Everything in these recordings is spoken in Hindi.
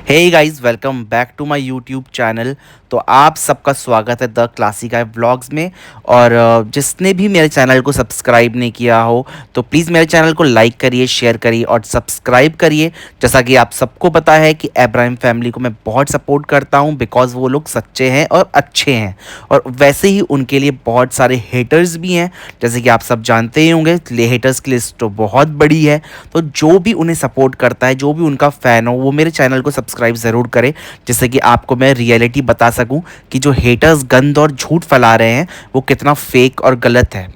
Hey guys, welcome back to my YouTube channel. तो आप सबका स्वागत है द क्लासिक आई व्लॉग्स में। और जिसने भी मेरे चैनल को सब्सक्राइब नहीं किया हो तो प्लीज़ मेरे चैनल को लाइक करिए, शेयर करिए और सब्सक्राइब करिए। जैसा कि आप सबको पता है कि अब्राहम फैमिली को मैं बहुत सपोर्ट करता हूं बिकॉज़ वो लोग सच्चे हैं और अच्छे हैं। और वैसे ही उनके लिए बहुत सारे हेटर्स भी हैं, जैसे कि आप सब जानते ही होंगे। हेटर्स की लिस्ट तो बहुत बड़ी है। तो जो भी उन्हें सपोर्ट करता है, जो भी उनका फ़ैन हो, वो मेरे चैनल को सब्सक्राइब ज़रूर करे, जिससे कि आपको मैं रियलिटी बता सकूं कि जो हेटर्स गंद और झूठ फैला रहे हैं वो कितना फेक और गलत है।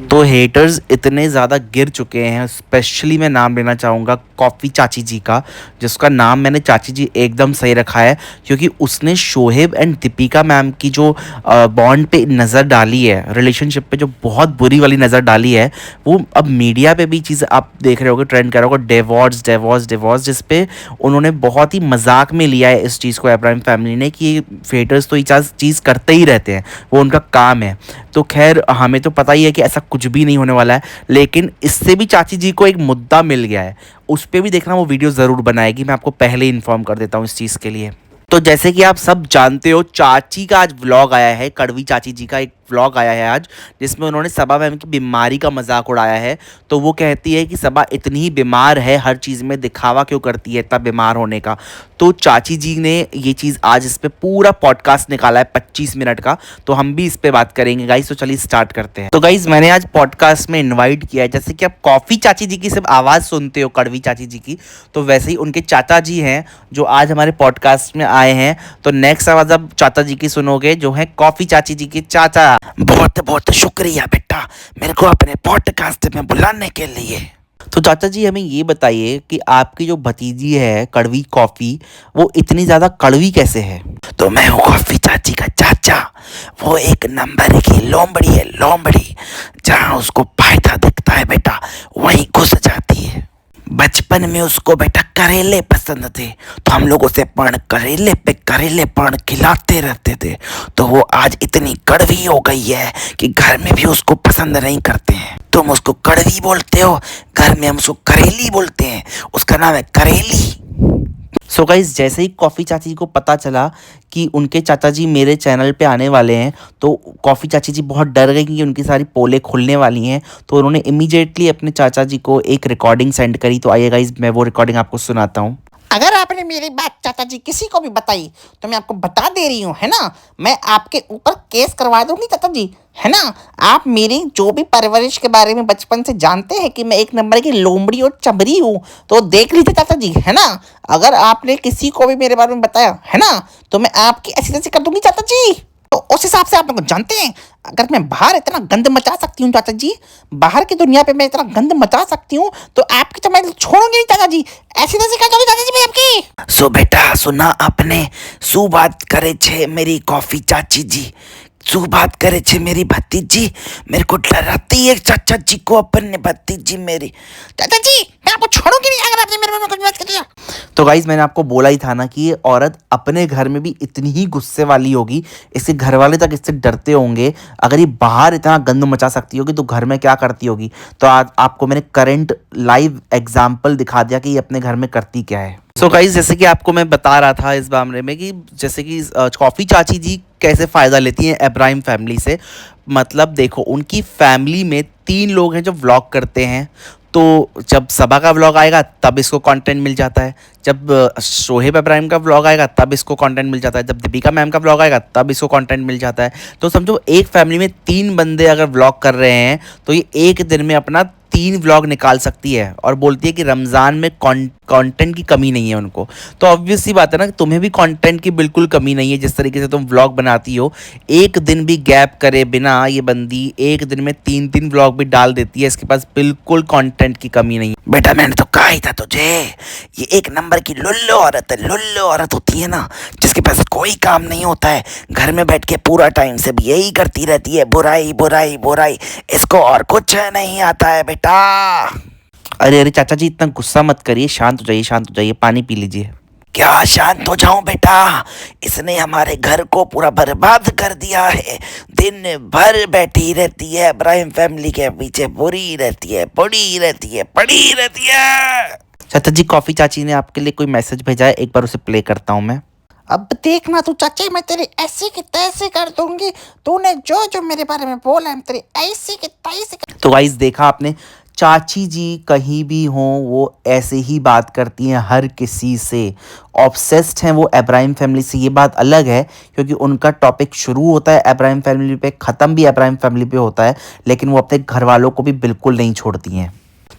तो हेटर्स इतने ज़्यादा गिर चुके हैं, स्पेशली मैं नाम लेना चाहूँगा कॉफ़ी चाची जी का, जिसका नाम मैंने चाची जी एकदम सही रखा है क्योंकि उसने शोहेब एंड दीपिका मैम की जो बॉन्ड पे नज़र डाली है, रिलेशनशिप पे जो बहुत बुरी वाली नज़र डाली है, वो अब मीडिया पे भी चीज़ आप देख रहे होगे, ट्रेंड कर रहे होगे, डिवोर्स डिवोर्स डिवोर्स, जिस पे उन्होंने बहुत ही मजाक में लिया है इस चीज़ को अब्राहम फैमिली ने कि हेटर्स तो ये चीज़ करते ही रहते हैं, वो उनका काम है। तो खैर हमें तो पता ही है कि ऐसा कुछ भी नहीं होने वाला है, लेकिन इससे भी चाची जी को एक मुद्दा मिल गया है, उस पर भी देखना, वो वीडियो ज़रूर बनाएगी। मैं आपको पहले इन्फॉर्म कर देता हूँ इस चीज़ के लिए। तो जैसे कि आप सब जानते हो, चाची का आज व्लॉग आया है, कड़वी चाची जी का एक व्लॉग आया है आज, जिसमें उन्होंने सबा मैम की बीमारी का मजाक उड़ाया है। तो वो कहती है कि सबा इतनी ही बीमार है, हर चीज़ में दिखावा क्यों करती है इतना बीमार होने का। तो चाची जी ने ये चीज़ आज इस पर पूरा पॉडकास्ट निकाला है 25 मिनट का, तो हम भी इस पर बात करेंगे गाइस। तो चलिए स्टार्ट करते हैं। तो गाइस, मैंने आज पॉडकास्ट में इन्वाइट किया है, जैसे कि आप कॉफ़ी चाची जी की सिर्फ आवाज़ सुनते हो, कड़वी चाची जी की, तो वैसे ही उनके चाचा जी हैं जो आज हमारे पॉडकास्ट में आए हैं। तो नेक्स्ट आवाज़ आप चाचा जी की सुनोगे, जो है कॉफ़ी चाची जी के चाचा। बहुत बहुत शुक्रिया बेटा, मेरे को अपने पॉडकास्ट में बुलाने के लिए। तो चाचा जी, हमें ये बताइए कि आपकी जो भतीजी है कड़वी कॉफ़ी, वो इतनी ज़्यादा कड़वी कैसे है? तो मैं हूँ कॉफी चाची का चाचा। वो एक नंबर की लोमड़ी है, लोमड़ी। जहाँ उसको फायदा दिखता है बेटा, वहीं घुस जाती है। बचपन में उसको बेटा करेले पसंद थे, तो हम लोग उसे पण करेले पे करेले पण खिलाते रहते थे। तो वो आज इतनी कड़वी हो गई है कि घर में भी उसको पसंद नहीं करते हैं। तुम उसको कड़वी बोलते हो, घर में हम उसको करेली बोलते हैं। उसका नाम है करेली। सो गाइस, जैसे ही कॉफ़ी चाची जी को पता चला कि उनके चाचा जी मेरे चैनल पे आने वाले हैं, तो कॉफ़ी चाची जी बहुत डर गई कि उनकी सारी पोलें खुलने वाली हैं। तो उन्होंने इमीडिएटली अपने चाचा जी को एक रिकॉर्डिंग सेंड करी। तो आइए गाइस, मैं वो रिकॉर्डिंग आपको सुनाता हूँ। अगर आपने मेरी बात चाचा जी किसी को भी बताई तो मैं आपको बता दे रही हूँ, है ना, मैं आपके ऊपर केस करवा दूंगी चाचा जी, है ना। आप मेरी जो भी परवरिश के बारे में बचपन से जानते हैं कि मैं एक नंबर की लोमड़ी और चबरी हूँ, तो देख लीजिए चाचा जी, है ना। अगर आपने किसी को भी मेरे बारे में बताया, है ना, तो मैं आपकी ऐसी तैसी कर दूंगी चाचा जी। तो उस हिसाब से आप लोग जानते हैं, अगर मैं बाहर इतना गंद मचा सकती हूँ चाचा जी, बाहर की दुनिया पे मैं इतना गंद मचा सकती हूँ, तो आपकी तो मैं छोड़ूंगी नहीं चाचा जी। ऐसी तैसी कर दूंगी चाचा जी मैं आपकी। सो बेटा सुना आपने, सु बात करे छे मेरी कॉफी चाची जी, सु बात करे छे मेरी भतीजी। मेरे को डराती है चाचा जी को अपने भतीजी मेरी। चाचा जी मैं आपको छोड़ूंगी नहीं अगर आपने मेरे बारे में कुछ बात कर दिया। तो गाइज, मैंने आपको बोला ही था ना कि ये औरत अपने घर में भी इतनी ही गुस्से वाली होगी, इसके घर वाले तक इससे डरते होंगे। अगर ये बाहर इतना गंद मचा सकती होगी तो घर में क्या करती होगी। तो आज आपको मैंने करंट लाइव एग्जाम्पल दिखा दिया कि ये अपने घर में करती क्या है। सो गाइज, जैसे कि आपको मैं बता रहा था इस मामले में कि जैसे कि कॉफ़ी चाची जी कैसे फ़ायदा लेती हैं अब्राहम फैमिली से। मतलब देखो, उनकी फैमिली में 3 लोग हैं जो व्लॉग करते हैं। तो जब सबा का व्लॉग आएगा तब इसको कंटेंट मिल जाता है, जब शोहेब इब्राहिम का व्लॉग आएगा तब इसको कंटेंट मिल जाता है, जब दीपिका मैम का व्लॉग आएगा तब इसको कंटेंट मिल जाता है। तो समझो, एक फैमिली में 3 बंदे अगर व्लॉग कर रहे हैं तो ये एक दिन में अपना 3 व्लॉग निकाल सकती है और बोलती है कि रमज़ान में कंटेंट की कमी नहीं है उनको। तो ऑब्वियस सी बात है ना कि तुम्हें भी कंटेंट की बिल्कुल कमी नहीं है। जिस तरीके से तुम व्लॉग बनाती हो, एक दिन भी गैप करे बिना ये बंदी एक दिन में 3-3 व्लॉग भी डाल देती है। इसके पास बिल्कुल कंटेंट की कमी नहीं है। बेटा मैंने तो कहा ही था तुझे, ये एक नंबर की लुल्लू औरत है। लुल्लू औरत होती है ना, जिसके पास कोई काम नहीं होता है, घर में बैठ के पूरा टाइम से भी यही करती रहती है, बुराई बुराई बुराई। इसको और कुछ नहीं आता है बेटा। अरे अरे चाचा जी, इतना गुस्सा मत करिए, शांत हो जाइए, शांत हो जाइए, पानी पी लीजिए। क्या शांत हो जाऊं बेटा, इसने हमारे घर को पूरा बर्बाद कर दिया है। दिन भर बैठी रहती है इब्राहिम फैमिली के पीछे, बुरी रहती है, पड़ी रहती है, पड़ी रहती है। चाचा जी, कॉफ़ी चाची ने आपके लिए कोई मैसेज भेजा है, एक बार उसे प्ले करता हूँ मैं। अब देखना तू चाचे, मैं तेरी ऐसे की तैसे कर दूंगी। तूने जो जो मेरे बारे में बोला है, मैं तेरी ऐसे की तैसे कर। तो गाइस, देखा आपने, चाची जी कहीं भी हों वो ऐसे ही बात करती हैं हर किसी से, ऑब्सेस्ड हैं वो इब्राहिम फैमिली से। ये बात अलग है क्योंकि उनका टॉपिक शुरू होता है इब्राहिम फैमिली पे, ख़त्म भी इब्राहिम फैमिली पे होता है, लेकिन वो अपने घर वालों को भी बिल्कुल नहीं छोड़ती हैं।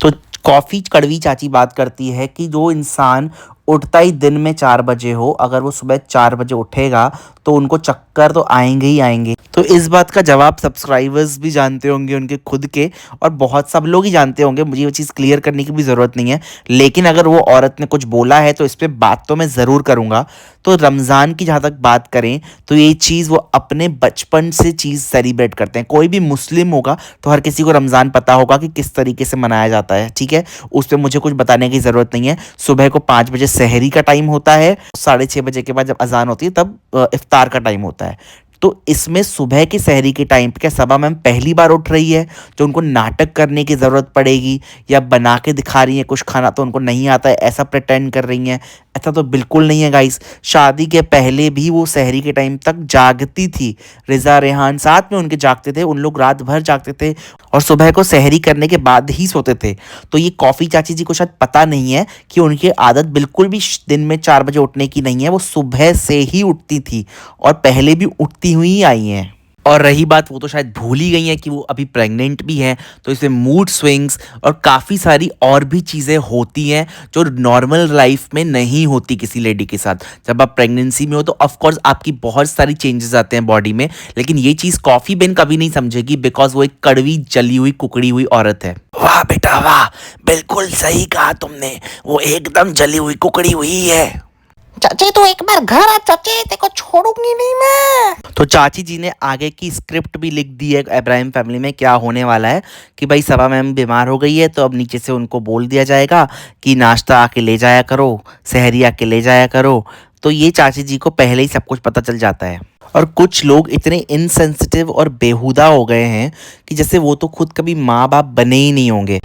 तो कॉफ़ी कड़वी चाची बात करती है कि जो इंसान उठता ही दिन में 4 बजे हो, अगर वो सुबह 4 बजे उठेगा तो उनको चक्कर तो आएंगे ही आएंगे। तो इस बात का जवाब सब्सक्राइबर्स भी जानते होंगे उनके खुद के, और बहुत सब लोग ही जानते होंगे, मुझे वो चीज़ क्लियर करने की भी ज़रूरत नहीं है। लेकिन अगर वो औरत ने कुछ बोला है तो इस पर बात तो मैं ज़रूर करूँगा। तो रमज़ान की जहाँ तक बात करें तो ये चीज़ वो अपने बचपन से चीज़ सेलिब्रेट करते हैं। कोई भी मुस्लिम होगा तो हर किसी को रमज़ान पता होगा कि किस तरीके से मनाया जाता है, ठीक है, उस पर मुझे कुछ बताने की ज़रूरत नहीं है। सुबह को 5 बजे सहरी का टाइम होता है, 6:30 बजे के बाद जब अजान होती है तब इफ्तार का टाइम होता है। तो इसमें सुबह की सहरी के टाइम पे क्या सबा मैम पहली बार उठ रही है जो उनको नाटक करने की ज़रूरत पड़ेगी, या बना के दिखा रही है कुछ खाना तो उनको नहीं आता है ऐसा प्रिटेंड कर रही हैं? ऐसा तो बिल्कुल नहीं है गाइस। शादी के पहले भी वो सहरी के टाइम तक जागती थी। रिज़ा रेहान साथ में उनके जागते थे, उन लोग रात भर जागते थे और सुबह को सहरी करने के बाद ही सोते थे। तो ये कॉफ़ी चाची जी को शायद पता नहीं है कि उनकी आदत बिल्कुल भी दिन में 4 बजे उठने की नहीं है, वो सुबह से ही उठती थी और पहले भी उठती हुई आई हैं। और रही बात, वो तो शायद भूल ही गई हैं कि वो अभी प्रेग्नेंट भी हैं, तो इसमें मूड स्विंग्स और काफ़ी सारी और भी चीज़ें होती हैं जो नॉर्मल लाइफ में नहीं होती किसी लेडी के साथ। जब आप प्रेगनेंसी में हो तो ऑफ कोर्स आपकी बहुत सारी चेंजेस आते हैं बॉडी में, लेकिन ये चीज़ कॉफ़ी बेन कभी नहीं समझेगी बिकॉज वो एक कड़वी जली हुई कुकड़ी हुई औरत है। वाह बेटा वाह, बिल्कुल सही कहा तुमने, वो एकदम जली हुई कुकड़ी हुई है। चाचे तू एक बार घर आ चाचे, तेरे को छोड़ूंगी नहीं मैं। तो चाची जी ने आगे की स्क्रिप्ट भी लिख दी है इब्राहिम फैमिली में क्या होने वाला है, कि भाई सबा मैम बीमार हो गई है तो अब नीचे से उनको बोल दिया जाएगा कि नाश्ता आके ले जाया करो, सहरी आके ले जाया करो। तो ये चाची जी को पहले ही सब कुछ पता चल जाता है। और कुछ लोग इतने इनसेंसिटिव और बेहुदा हो गए हैं कि जैसे वो तो खुद कभी माँ बाप बने ही नहीं होंगे।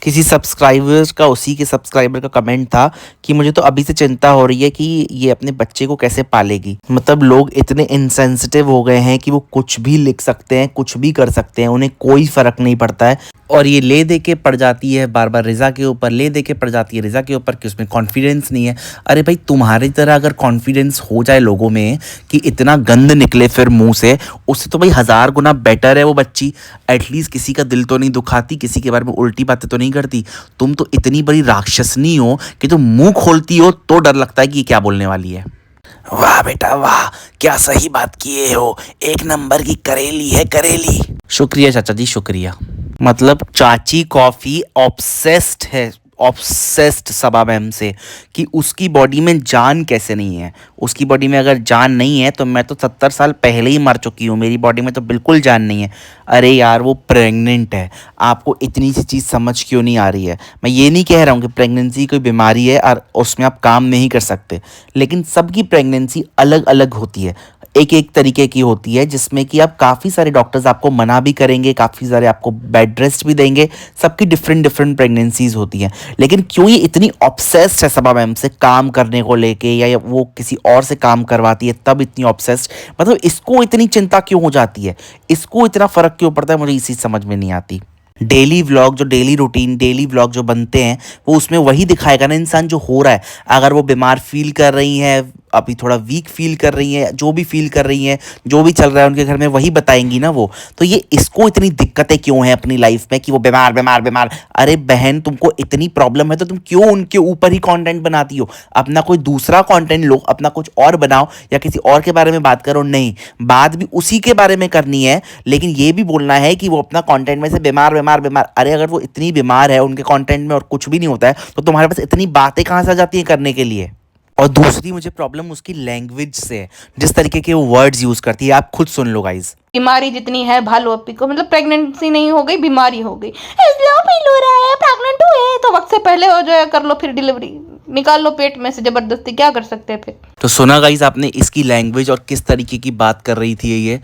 किसी सब्सक्राइबर्स का, उसी के सब्सक्राइबर का कमेंट था कि मुझे तो अभी से चिंता हो रही है कि ये अपने बच्चे को कैसे पालेगी। मतलब लोग इतने इनसेंसिटिव हो गए हैं कि वो कुछ भी लिख सकते हैं, कुछ भी कर सकते हैं, उन्हें कोई फ़र्क नहीं पड़ता है। और ये ले दे के पड़ जाती है बार बार रिज़ा के ऊपर, ले दे के पड़ जाती है रिज़ा के ऊपर कि उसमें कॉन्फिडेंस नहीं है। अरे भाई, तुम्हारी तरह अगर कॉन्फिडेंस हो जाए लोगों में कि इतना गंद निकले फिर मुंह से, उससे तो भाई 1000 गुना बेटर है वो बच्ची। एटलीस्ट किसी का दिल तो नहीं दुखाती, किसी के बारे में उल्टी बातें तो नहीं करती। तुम तो इतनी बड़ी राक्षसनी हो कि तुम मुंह खोलती हो तो डर लगता है कि ये क्या बोलने वाली है। वाह बेटा वाह, क्या सही बात किए हो, एक नंबर की करेली है करेली। शुक्रिया चाचा जी, शुक्रिया। मतलब चाची कॉफ़ी ऑब्सेस्ड है, ऑब्सेस्ड सबा मैम से, कि उसकी बॉडी में जान कैसे नहीं है। उसकी बॉडी में अगर जान नहीं है तो मैं तो 70 साल पहले ही मर चुकी हूँ, मेरी बॉडी में तो बिल्कुल जान नहीं है। अरे यार, वो प्रेग्नेंट है, आपको इतनी सी चीज़ समझ क्यों नहीं आ रही है? मैं ये नहीं कह रहा हूँ कि प्रेगनेंसी कोई बीमारी है और उसमें आप काम नहीं कर सकते, लेकिन सबकी प्रेगनेंसी अलग अलग होती है, एक एक तरीके की होती है, जिसमें कि आप काफ़ी सारे डॉक्टर्स आपको मना भी करेंगे, काफ़ी सारे आपको बेड रेस्ट भी देंगे। सबकी डिफरेंट डिफरेंट प्रेगनेंसीज होती हैं। लेकिन क्यों ये इतनी ऑब्सेस्ड है सबा मैम से काम करने को लेके, या वो किसी और से काम करवाती है तब इतनी ऑब्सेस्ड, मतलब इसको इतनी चिंता क्यों हो जाती है, इसको इतना फ़र्क क्यों पड़ता है, मुझे इसी समझ में नहीं आती। डेली व्लॉग, जो डेली रूटीन, डेली व्लॉग जो बनते हैं वो उसमें वही दिखाएगा ना इंसान जो हो रहा है। अगर वो बीमार फील कर रही हैं, अभी थोड़ा वीक फील कर रही हैं, जो भी फील कर रही हैं, जो भी चल रहा है उनके घर में वही बताएंगी ना वो। तो ये इसको इतनी दिक्कतें क्यों हैं अपनी लाइफ में कि वो बीमार बीमार बीमार। अरे बहन, तुमको इतनी प्रॉब्लम है तो तुम क्यों उनके ऊपर ही कंटेंट बनाती हो? अपना कोई दूसरा कंटेंट लो, अपना कुछ और बनाओ, या किसी और के बारे में बात करो। नहीं, बात भी उसी के बारे में करनी है, लेकिन ये भी बोलना है कि वो अपना कंटेंट में से बीमार बीमार बीमार। अरे अगर वो इतनी बीमार है उनके कंटेंट में और कुछ भी नहीं होता है तो तुम्हारे पास इतनी बातें कहाँ से आ जाती हैं करने के लिए? और दूसरी मुझे प्रॉब्लम उसकी लैंग्वेज से है, जिस तरीके के वो वर्ड्स यूज़ करती है, आप खुद सुन लो गाइज। बीमारी जितनी है भालो अपी को, मतलब प्रेगनेंसी नहीं हो गई, बीमारी हो गई, इसलिए फील हो रहा है, प्रेग्नेंट हुए तो वक्त से पहले हो जाए, कर लो फिर डिलीवरी, निकाल लो पेट में से जबरदस्ती, क्या कर सकते हैं फिर। तो सुना गाइज आपने इसकी लैंग्वेज और किस तरीके की बात कर रही थी ये।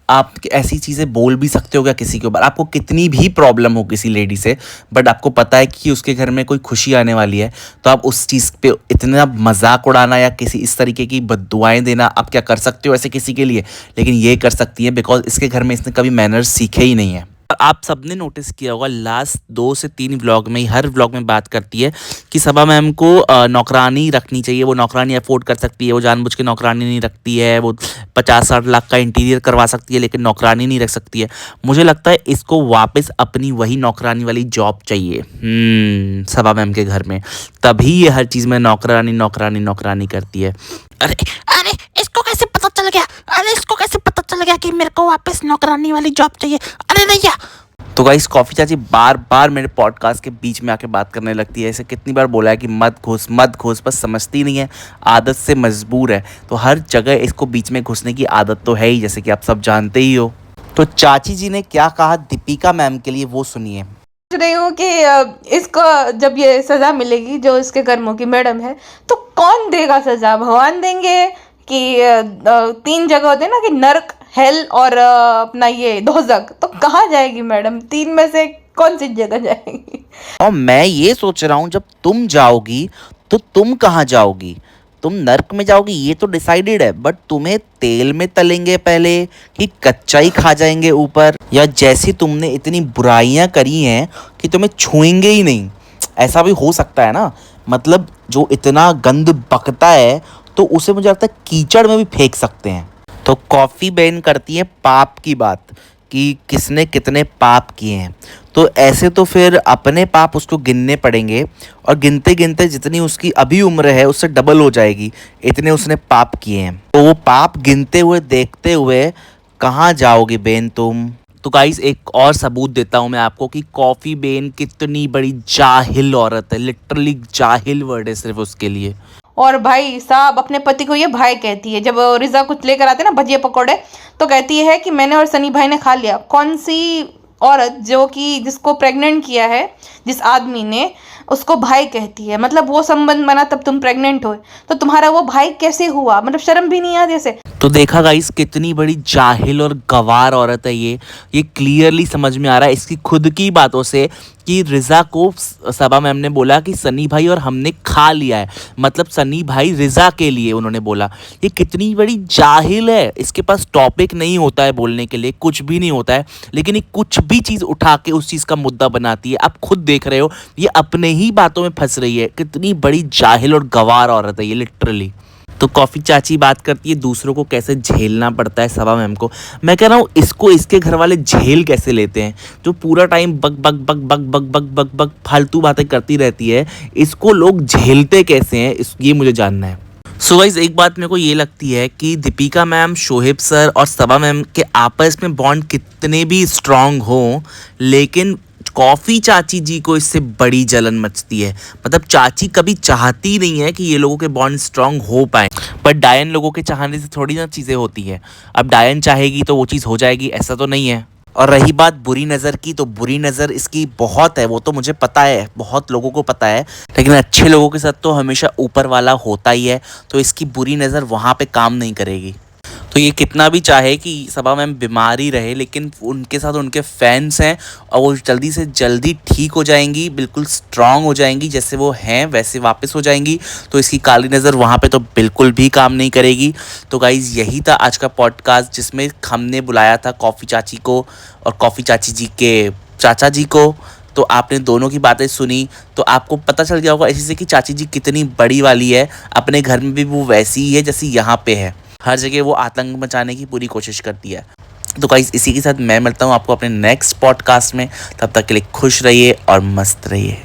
आप ऐसी चीज़ें बोल भी सकते हो क्या किसी के ऊपर? आपको कितनी भी प्रॉब्लम हो किसी लेडी से, बट आपको पता है कि उसके घर में कोई खुशी आने वाली है, तो आप उस चीज़ पे इतना मजाक उड़ाना या किसी इस तरीके की बद्दुआएं देना, आप क्या कर सकते हो ऐसे किसी के लिए? लेकिन ये कर सकती है बिकॉज इसके घर में इसने कभी मैनर्स सीखे ही नहीं है। आप सबने नोटिस किया होगा लास्ट 2 से 3 व्लॉग में, हर व्लॉग में बात करती है कि सबा मैम को नौकरानी रखनी चाहिए, वो नौकरानी अफोर्ड कर सकती है, वो जानबूझ के नौकरानी नहीं रखती है, वो 50-60 लाख का इंटीरियर करवा सकती है लेकिन नौकरानी नहीं रख सकती है। मुझे लगता है इसको वापस अपनी वही नौकरानी वाली जॉब चाहिए सबा मैम के घर में, तभी ये हर चीज़ में नौकरानी नौकरानी नौकरानी करती है। अरे अरे इसको कैसे पता चल गया? अरे इसको कैसे पता चल गया कि मेरे को वापस नौकरानी वाली जॉब चाहिए? अरे भैया। तो गाइस कॉफ़ी चाची बार बार मेरे पॉडकास्ट के बीच में आके बात करने लगती है। ऐसे कितनी बार बोला है कि मत घुस, बस समझती नहीं है, आदत से मजबूर है। तो हर जगह इसको बीच में घुसने की आदत तो है ही, जैसे कि आप सब जानते ही हो। तो चाची जी ने क्या कहा दीपिका मैम के लिए वो सुनिए। सोच रही हूँ कि इसको जब ये सजा मिलेगी जो इसके कर्मों की मैडम है, तो कौन देगा सजा? भगवान देंगे कि 3 जगह होते हैं ना, कि नर्क, हेल और अपना ये दोजक, तो कहाँ जाएगी मैडम? 3 में से कौन सी जगह जाएगी? और मैं ये सोच रहा हूँ जब तुम जाओगी तो तुम कहाँ जाओगी? तुम नर्क में जाओगी ये तो डिसाइडेड है, बट तुम्हें तेल में तलेंगे पहले कि कच्चा ही खा जाएंगे ऊपर, या जैसी तुमने इतनी बुराइयां करी हैं कि तुम्हें छुएंगे ही नहीं, ऐसा भी हो सकता है ना। मतलब जो इतना गंद बकता है तो उसे मुझे लगता है कीचड़ में भी फेंक सकते हैं। तो कॉफ़ी बेन करती है पाप की बात कि किसने कितने पाप किए हैं, तो ऐसे तो फिर अपने पाप उसको गिनने पड़ेंगे, और गिनते गिनते जितनी उसकी अभी उम्र है उससे डबल हो जाएगी, इतने उसने पाप किए हैं। तो वो पाप गिनते हुए देखते हुए कहाँ जाओगे बेन तुम? तो गाइस एक और सबूत देता हूँ मैं आपको कि कॉफ़ी बेन कितनी बड़ी जाहिल औरत है, लिटरली जाहिल वर्ड है सिर्फ उसके लिए। और भाई साहब अपने पति को ये भाई कहती है। जब रिजा कुछ लेकर आते ना भजिया पकौड़े, तो कहती है कि मैंने और सनी भाई ने खा लिया। कौन सी औरत जो कि जिसको प्रेग्नेंट किया है जिस आदमी ने, उसको भाई कहती है? मतलब वो संबंध बना तब तुम प्रेग्नेंट हो, तो तुम्हारा वो भाई कैसे हुआ? मतलब शर्म भी नहीं आती जैसे। तो देखा गाइस कितनी बड़ी जाहिल और गवार औरत है ये क्लियरली समझ में आ रहा है इसकी खुद की बातों से कि रिजा को सबा मैम ने बोला कि सनी भाई और हमने खा लिया है, मतलब सनी भाई रिजा के लिए उन्होंने बोला। ये कितनी बड़ी जाहिल है, इसके पास टॉपिक नहीं होता है बोलने के लिए, कुछ भी नहीं होता है, लेकिन ये कुछ भी चीज़ उठा के उस चीज़ का मुद्दा बनाती है। आप खुद देख रहे हो ये अपने ही बातों में फंस रही है। कितनी बड़ी जाहिल और गवार औरत है ये लिटरली। तो कॉफ़ी चाची बात करती है दूसरों को कैसे झेलना पड़ता है सबा मैम को। मैं कह रहा हूँ इसको इसके घर वाले झेल कैसे लेते हैं, जो पूरा टाइम बक बक बक बक बक बक बक बक फालतू बातें करती रहती है, इसको लोग झेलते कैसे हैं ये मुझे जानना है। सो गाइस एक बात मेरे को ये लगती है कि दीपिका मैम, शोहेब सर और सबा मैम के आपस में बॉन्ड कितने भी स्ट्रांग हो, लेकिन कॉफ़ी चाची जी को इससे बड़ी जलन मचती है। मतलब चाची कभी चाहती नहीं है कि ये लोगों के बॉन्ड स्ट्रांग हो पाए, पर डायन लोगों के चाहने से थोड़ी ना चीज़ें होती है। अब डायन चाहेगी तो वो चीज़ हो जाएगी, ऐसा तो नहीं है। और रही बात बुरी नज़र की, तो बुरी नज़र इसकी बहुत है, वो तो मुझे पता है, बहुत लोगों को पता है, लेकिन अच्छे लोगों के साथ तो हमेशा ऊपर वाला होता ही है, तो इसकी बुरी नज़र वहाँ पे काम नहीं करेगी। तो ये कितना भी चाहे कि सबा मैम बीमार ही रहे, लेकिन उनके साथ उनके फैंस हैं और वो जल्दी से जल्दी ठीक हो जाएंगी, बिल्कुल स्ट्रांग हो जाएंगी, जैसे वो हैं वैसे वापस हो जाएंगी। तो इसकी काली नज़र वहाँ पे तो बिल्कुल भी काम नहीं करेगी। तो गाइज़ यही था आज का पॉडकास्ट, जिसमें हमने बुलाया था कॉफ़ी चाची को और कॉफ़ी चाची जी के चाचा जी को। तो आपने दोनों की बातें सुनी तो आपको पता चल गया होगा इसी से कि चाची जी कितनी बड़ी वाली है। अपने घर में भी वो वैसी ही है जैसी यहाँ पे है, हर जगह वो आतंक मचाने की पूरी कोशिश करती है। तो गाइस इसी के साथ मैं मिलता हूँ आपको अपने नेक्स्ट पॉडकास्ट में, तब तक के लिए खुश रहिए और मस्त रहिए।